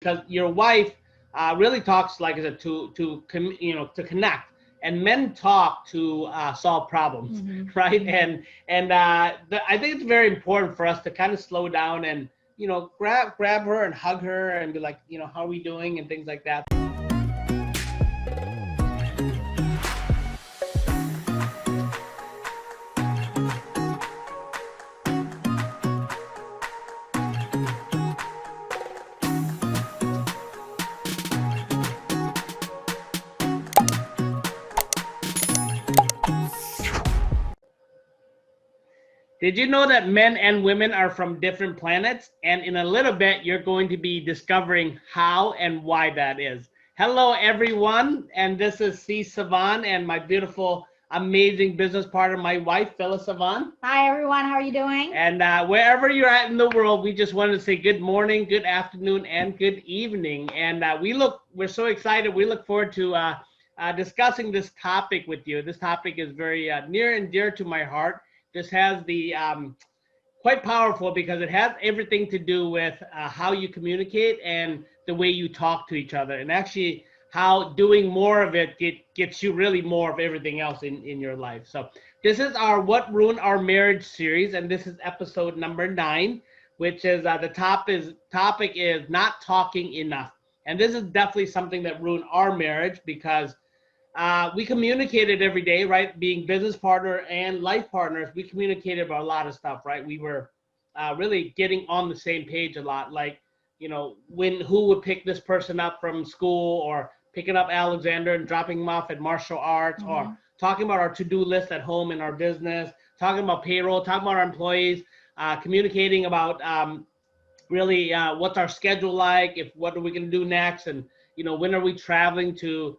because your wife really talks, like I said, to connect, and men talk to solve problems, right? I think it's very important for us to kind of slow down and grab her and hug her and be like, how are we doing and things like that. Did you know that men and women are from different planets? And in a little bit, you're going to be discovering how and why that is. Hello, everyone. And this is Savanh and my beautiful, amazing business partner, my wife, Phyllis Savanh. Hi, everyone. How are you doing? And wherever you're at in the world, we just wanted to say good morning, good afternoon, and good evening. And we're so excited. We look forward to discussing this topic with you. This topic is very near and dear to my heart. This has the quite powerful because it has everything to do with how you communicate and the way you talk to each other, and actually how doing more of it gets you really more of everything else in your life. So this is our What Ruined Our Marriage series, and this is episode number 9, which is the topic is not talking enough. And this is definitely something that ruined our marriage because we communicated every day, right? Being business partner and life partners, we communicated about a lot of stuff, right? We were really getting on the same page a lot, like, who would pick this person up from school, or picking up Alexander and dropping him off at martial arts, or talking about our to-do list at home in our business, talking about payroll, talking about our employees, communicating about really what's our schedule like, what are we going to do next, and when are we traveling to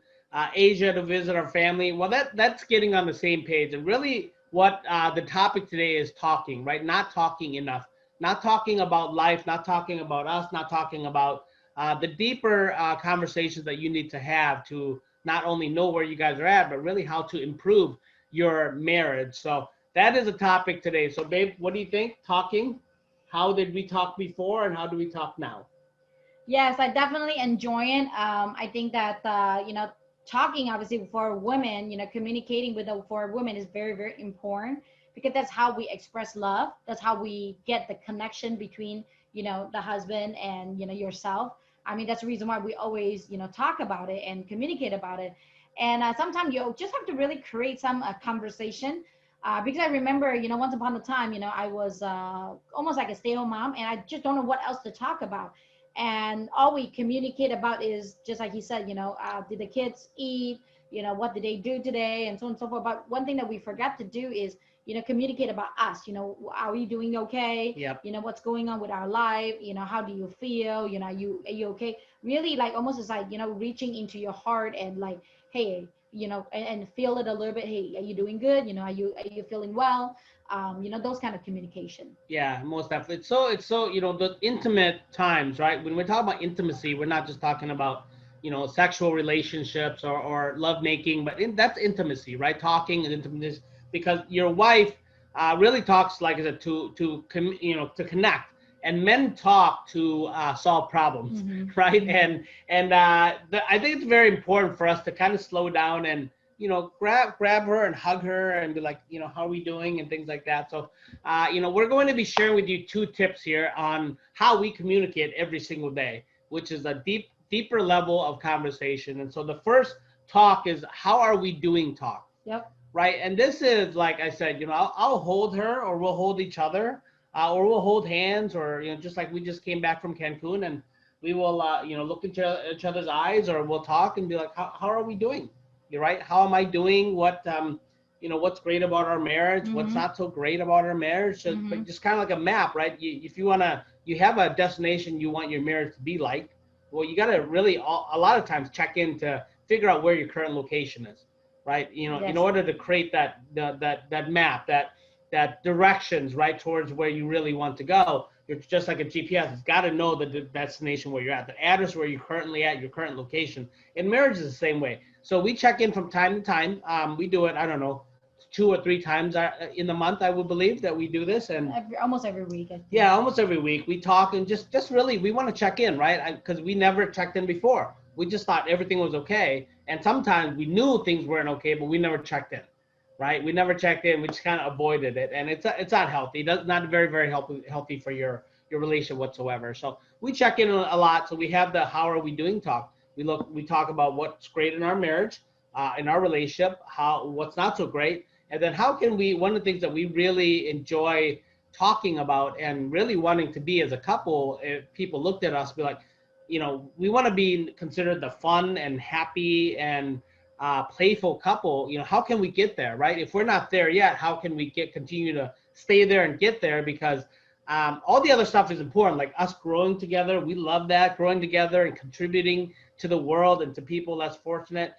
Asia to visit our family. Well, that's getting on the same page. And really what the topic today is talking, right? Not talking enough, not talking about life, not talking about us, not talking about the deeper conversations that you need to have to not only know where you guys are at, but really how to improve your marriage. So that is a topic today. So babe, what do you think? Talking, how did we talk before and how do we talk now? Yes, I definitely enjoy it. I think that, talking obviously for women, communicating for women is very, very important, because that's how we express love. That's how we get the connection between, the husband and, yourself. I mean, that's the reason why we always, talk about it and communicate about it. And sometimes you just have to really create some conversation. Because I remember, once upon a time, I was almost like a stay-at-home mom, and I just don't know what else to talk about. And all we communicate about is just like he said, did the kids eat, what did they do today, and so on and so forth. But one thing that we forgot to do is, communicate about us. Are we doing okay? Yep. What's going on with our life? How do you feel? Are you okay? Really, like, almost is like, reaching into your heart and like, hey, and feel it a little bit. Hey, are you doing good? Are you feeling well? Those kind of communication. Yeah, most definitely. It's so the intimate times, right? When we're talking about intimacy, we're not just talking about sexual relationships or love making, but that's intimacy, right? Talking and intimacy, because your wife really talks, like I said, to connect, and men talk to solve problems, right? I think it's very important for us to kind of slow down and grab her and hug her and be like, how are we doing and things like that. So, we're going to be sharing with you 2 tips here on how we communicate every single day, which is a deeper level of conversation. And so the first talk is, how are we doing talk? Yep. Right. And this is, like I said, I'll hold her, or we'll hold each other, or we'll hold hands, or, just like we just came back from Cancun, and we will, look into each other's eyes, or we'll talk and be like, how are we doing? You're right. How am I doing? What's great about our marriage? What's not so great about our marriage? Just kind of like a map, right? If you have a destination you want your marriage to be like, well, you got to really, a lot of times, check in to figure out where your current location is, right? Yes. In order to create that map, that directions, right, towards where you really want to go. It's just like a GPS. It's got to know the destination where you're at, the address where you're currently at, your current location. And marriage is the same way. So we check in from time to time. We do it, I don't know, 2 or 3 times in the month, I would believe that we do this. And almost every week. I think. Yeah, almost every week we talk and just really we want to check in, right? Because we never checked in before. We just thought everything was okay, and sometimes we knew things weren't okay, but we never checked in, right? We never checked in. We just kind of avoided it, and it's not healthy. It's not very healthy for your relationship whatsoever. So we check in a lot. So we have the how are we doing talk. We talk about what's great in our marriage, in our relationship, what's not so great, and then how can we. One of the things that we really enjoy talking about and really wanting to be as a couple, if people looked at us, be like, we want to be considered the fun and happy and playful couple. How can we get there, right? If we're not there yet, how can we continue to stay there and get there? Because all the other stuff is important, like us growing together. We love that, growing together and contributing to the world and to people less fortunate,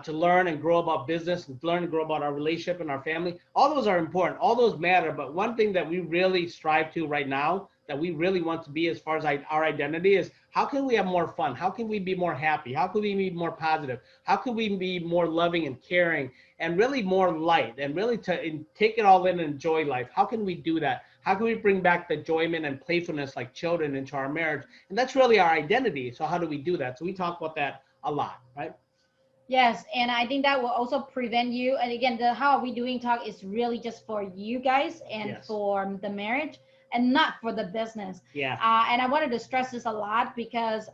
to learn and grow about business and learn and grow about our relationship and our family. All those are important. All those matter. But one thing that we really strive to right now, that we really want to be as far as our identity, is how can we have more fun? How can we be more happy? How can we be more positive? How can we be more loving and caring and really more light and really take it all in and enjoy life? How can we do that? How can we bring back the enjoyment and playfulness like children into our marriage? And that's really our identity. So how do we do that? So we talk about that a lot, right? Yes, and I think that will also prevent you. And again, the how are we doing talk is really just for you guys and Yes. for the marriage, and not for the business. Yeah. And I wanted to stress this a lot because,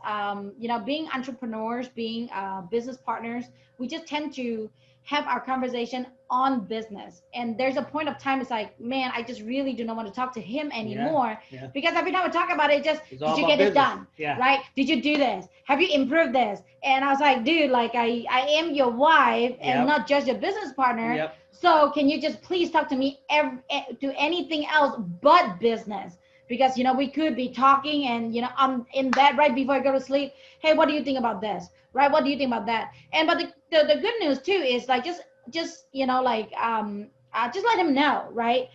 being entrepreneurs, being business partners, we just tend to have our conversation on business. And there's a point of time, it's like, man, I just really do not want to talk to him anymore. Yeah. Because every time we talk about it, did you get this done? Yeah. Right? Did you do this? Have you improved this? And I was like, dude, like I am your wife and not just your business partner. Yep. So can you just please talk to me to anything else but business? Because, we could be talking and, I'm in bed right before I go to sleep. Hey, what do you think about this? Right? What do you think about that? And, but the good news too is like, just just let him know, right?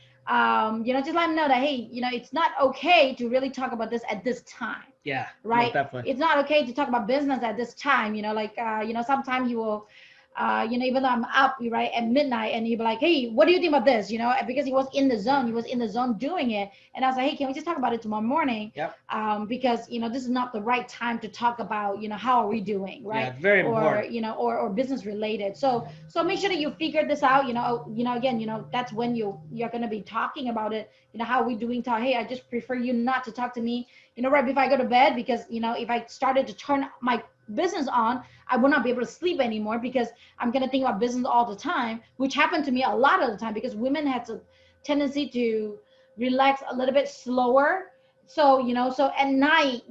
Just let him know that, hey, it's not okay to really talk about this at this time. Yeah. Right. Definitely. It's not okay to talk about business at this time. Sometimes you will, even though I'm up, right, at midnight, and he'd be like, hey, what do you think about this? Because he was in the zone doing it. And I was like, hey, can we just talk about it tomorrow morning? Yep. Because, this is not the right time to talk about, how are we doing, right? Yeah, it's very important. Or business related. So make sure that you figure this out, again, that's when you're going to be talking about it. How are we doing? Hey, I just prefer you not to talk to me, right before I go to bed, because, if I started to turn my business on, I will not be able to sleep anymore, because I'm going to think about business all the time, which happened to me a lot of the time, because women have a tendency to relax a little bit slower. So, so at night,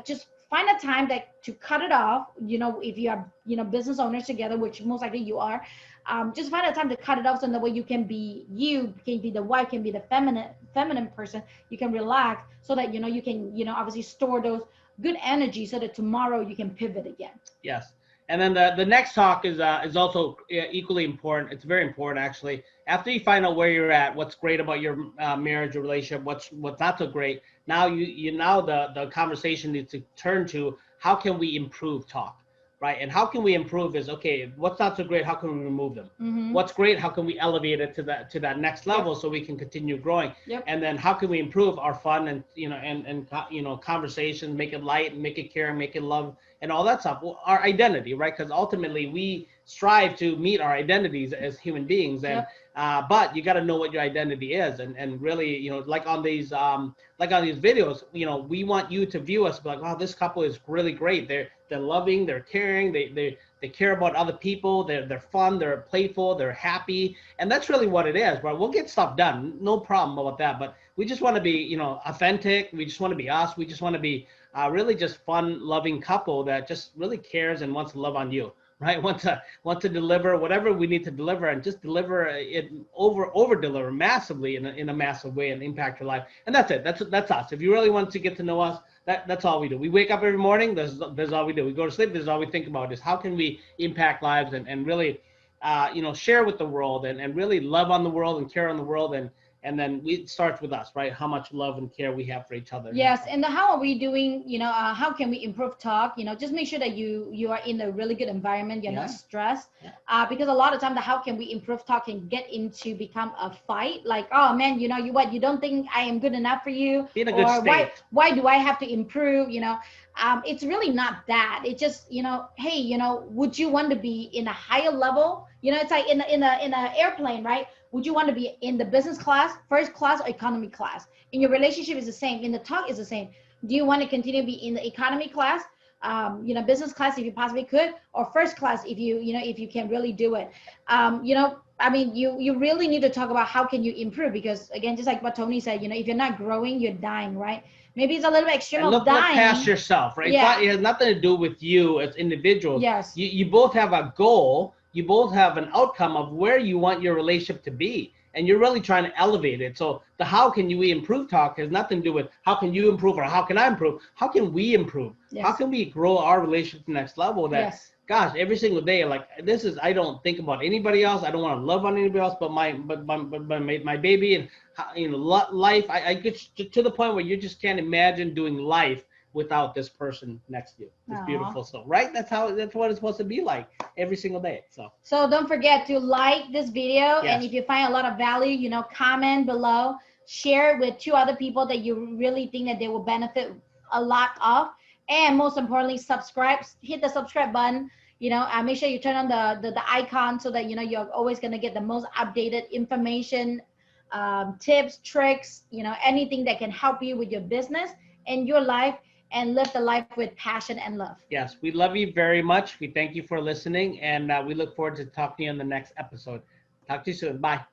just find a time to cut it off. If you have, business owners together, which most likely you are, just find a time to cut it off, so that way you can be the wife, can be the feminine person. You can relax, so that, you can, obviously store those good energy, so that tomorrow you can pivot again. Yes. And then the next talk is also equally important. It's very important, actually. After you find out where you're at, what's great about your marriage or relationship, what's not so great, now the conversation needs to turn to how can we improve talk, right? And how can we improve is, okay, what's not so great, how can we remove them? Mm-hmm. What's great, how can we elevate it to that next level, so we can continue growing? Yep. And then how can we improve our fun and conversation, make it light, make it caring, make it love, and all that stuff. Well, our identity, right? Because ultimately we strive to meet our identities as human beings, and but you got to know what your identity is, and really, like on these videos, we want you to view us like, wow, this couple is really great. They're loving, they're caring, they care about other people, they're fun, they're playful, they're happy, and that's really what it is. Right? We'll get stuff done, no problem about that, but we just want to be, authentic. We just want to be us. We just want to be really just fun, loving couple that just really cares and wants to love on you, right? Want to deliver whatever we need to deliver, and just deliver it, over deliver massively in a massive way, and impact your life. And that's it. That's us. If you really want to get to know us, that's all we do. We wake up every morning. There's all we do. We go to sleep. This is all we think about, is how can we impact lives and really, share with the world, and really love on the world and care on the world, And then it starts with us, right? How much love and care we have for each other. Yes, and how are we doing? How can we improve talk? Just make sure that you are in a really good environment. You're not stressed, because a lot of time the how can we improve talk can get into become a fight. Like, oh man, you don't think I am good enough for you, be in a good state. Why do I have to improve? It's really not that. It's just hey, would you want to be in a higher level? It's like in a airplane, right? Would you want to be in the business class, first class, or economy class? In your relationship is the same. In the talk is the same. Do you want to continue to be in the economy class, business class if you possibly could, or first class if you can really do it? You really need to talk about how can you improve, because again, just like what Tony said, if you're not growing, you're dying, right? Maybe it's a little bit extreme of dying. Look past yourself, right? Yeah. It has nothing to do with you as individuals. Yes. You both have a goal. You both have an outcome of where you want your relationship to be, and you're really trying to elevate it. So the how can we improve talk has nothing to do with how can you improve or how can I improve. How can we improve? Yes. How can we grow our relationship to the next level? That gosh, every single day, like this is, I don't think about anybody else. I don't want to love on anybody else but my baby, and life. I get to the point where you just can't imagine doing life without this person next to you. It's beautiful. So right, that's what it's supposed to be like every single day. So don't forget to like this video, and if you find a lot of value, comment below, share it with 2 other people that you really think that they will benefit a lot of, and most importantly, subscribe. Hit the subscribe button. Make sure you turn on the icon so that you're always going to get the most updated information, tips, tricks, anything that can help you with your business and your life, and live the life with passion and love. Yes, we love you very much. We thank you for listening, and we look forward to talking to you in the next episode. Talk to you soon. Bye.